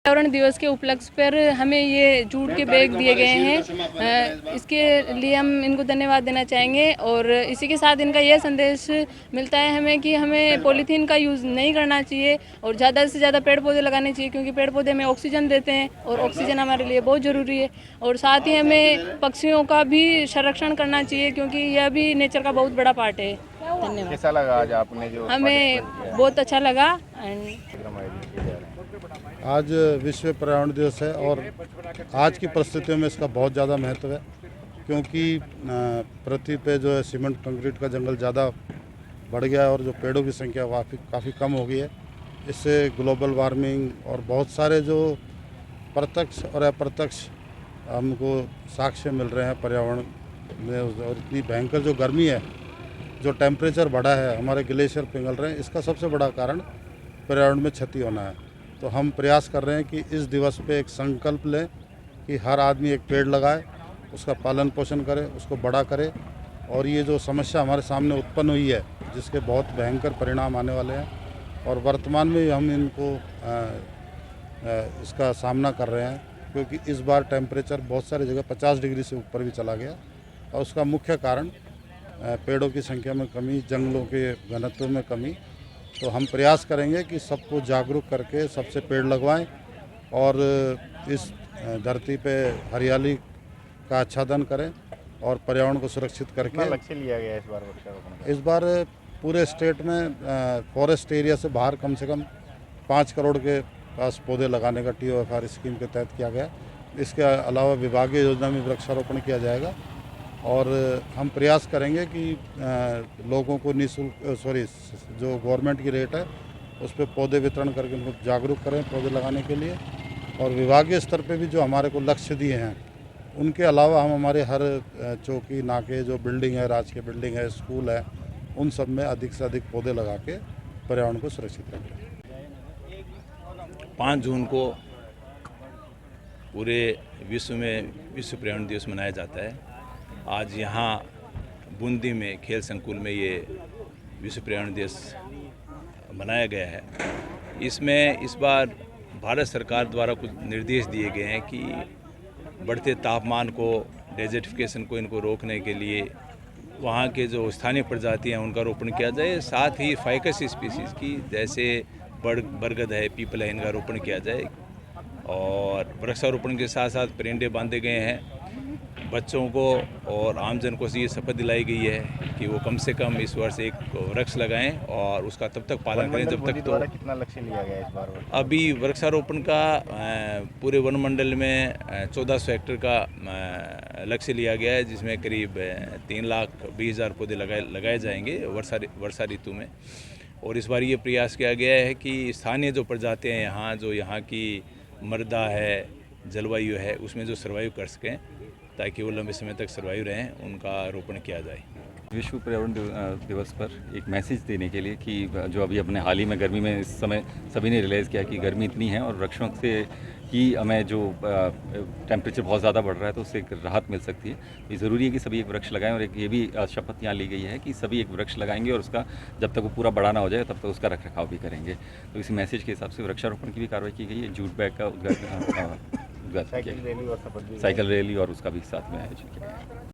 पर्यावरण दिवस के उपलक्ष्य पर हमें ये जूट के बैग दिए गए हैं, इसके लिए हम इनको धन्यवाद देना चाहेंगे। और इसी के साथ इनका यह संदेश मिलता है हमें कि हमें पॉलीथीन का यूज़ नहीं करना चाहिए और ज़्यादा से ज़्यादा पेड़ पौधे लगाने चाहिए, क्योंकि पेड़ पौधे हमें ऑक्सीजन देते हैं और ऑक्सीजन हमारे लिए बहुत ज़रूरी है। और साथ ही हमें पक्षियों का भी संरक्षण करना चाहिए, क्योंकि यह भी नेचर का बहुत बड़ा पार्ट है। धन्यवाद। कैसा लगा आज आपने जो हमें बहुत अच्छा लगा। आज विश्व पर्यावरण दिवस है और आज की परिस्थितियों में इसका बहुत ज़्यादा महत्व है, क्योंकि पृथ्वी पे जो है सीमेंट कंक्रीट का जंगल ज़्यादा बढ़ गया है और जो पेड़ों की संख्या काफ़ी कम हो गई है। इससे ग्लोबल वार्मिंग और बहुत सारे जो प्रत्यक्ष और अप्रत्यक्ष हमको साक्ष्य मिल रहे हैं पर्यावरण में, और इतनी भयंकर जो गर्मी है, जो टेम्परेचर बढ़ा है, हमारे ग्लेशियर पिघल रहे हैं, इसका सबसे बड़ा कारण पर्यावरण में क्षति होना है। तो हम प्रयास कर रहे हैं कि इस दिवस पे एक संकल्प लें कि हर आदमी एक पेड़ लगाए, उसका पालन पोषण करे, उसको बड़ा करे। और ये जो समस्या हमारे सामने उत्पन्न हुई है, जिसके बहुत भयंकर परिणाम आने वाले हैं, और वर्तमान में हम इनको इसका सामना कर रहे हैं, क्योंकि इस बार टेम्परेचर बहुत सारी जगह 50 डिग्री से ऊपर भी चला गया। और उसका मुख्य कारण पेड़ों की संख्या में कमी, जंगलों के घनत्व में कमी। तो हम प्रयास करेंगे कि सबको जागरूक करके सबसे पेड़ लगवाएं और इस धरती पे हरियाली का आच्छादन करें और पर्यावरण को सुरक्षित करके। लक्ष्य लिया गया इस बार वृक्षारोपण का? इस बार पूरे स्टेट में फॉरेस्ट एरिया से बाहर कम से कम 5 करोड़ के पास पौधे लगाने का TOFR स्कीम के तहत किया गया। इसके अलावा विभागीय योजना में वृक्षारोपण किया जाएगा और हम प्रयास करेंगे कि लोगों को निःशुल्क जो गवर्नमेंट की रेट है उस पर पौधे वितरण करके उनको जागरूक करें पौधे लगाने के लिए। और विभागीय स्तर पे भी जो हमारे को लक्ष्य दिए हैं, उनके अलावा हम हमारे हर चौकी नाके जो बिल्डिंग है, राजकीय बिल्डिंग है, स्कूल है, उन सब में अधिक से अधिक पौधे लगा के पर्यावरण को सुरक्षित रखें। 5 जून को पूरे विश्व में विश्व पर्यावरण दिवस मनाया जाता है। आज यहाँ बूंदी में खेल संकुल में ये विश्व पर्यावरण दिवस मनाया गया है। इसमें इस बार भारत सरकार द्वारा कुछ निर्देश दिए गए हैं कि बढ़ते तापमान को, डेजर्टिफिकेशन को, इनको रोकने के लिए वहाँ के जो स्थानीय प्रजातियाँ हैं उनका रोपण किया जाए। साथ ही फाइकस स्पीसीज़ की, जैसे बरगद है, पीपल है, इनका रोपण किया जाए। और वृक्षारोपण के साथ साथ परिंदे बांधे गए हैं। बच्चों को और आमजन को ये शपथ दिलाई गई है कि वो कम से कम इस वर्ष एक वृक्ष लगाएं और उसका तब तक पालन करें जब तक। तो कितना लक्ष्य लिया गया इस बार? अभी वृक्षारोपण का पूरे वन मंडल में 1400 हेक्टेयर का लक्ष्य लिया गया है, जिसमें करीब 3,20,000 पौधे लगाए जाएंगे वर्षा ऋतु में। और इस बार ये प्रयास किया गया है कि स्थानीय जो प्रजातियाँ हैं यहाँ, जो यहाँ की मृदा है, जलवायु है, उसमें जो सर्वाइव कर सकें, ताकि वो लंबे समय तक सर्वाइव रहें, उनका रोपण किया जाए। विश्व पर्यावरण दिवस पर एक मैसेज देने के लिए कि जो अभी अपने हाल ही में गर्मी में इस समय सभी ने रियलाइज़ किया कि गर्मी इतनी है और वृक्षों से ही हमें जो टेम्परेचर बहुत ज़्यादा बढ़ रहा है तो उससे एक राहत मिल सकती है। तो ज़रूरी है कि सभी एक वृक्ष लगाएं और एक ये भी शपथ यहाँ ली गई है कि सभी एक वृक्ष लगाएंगे और उसका जब तक वो पूरा बड़ा ना हो जाए तब तक उसका रखरखाव भी करेंगे। तो इसी मैसेज के हिसाब से वृक्षारोपण की भी कार्रवाई की गई है। जूट बैग का उद्घाटन, साइकिल रैली और उसका भी साथ में आयोजन किया गया।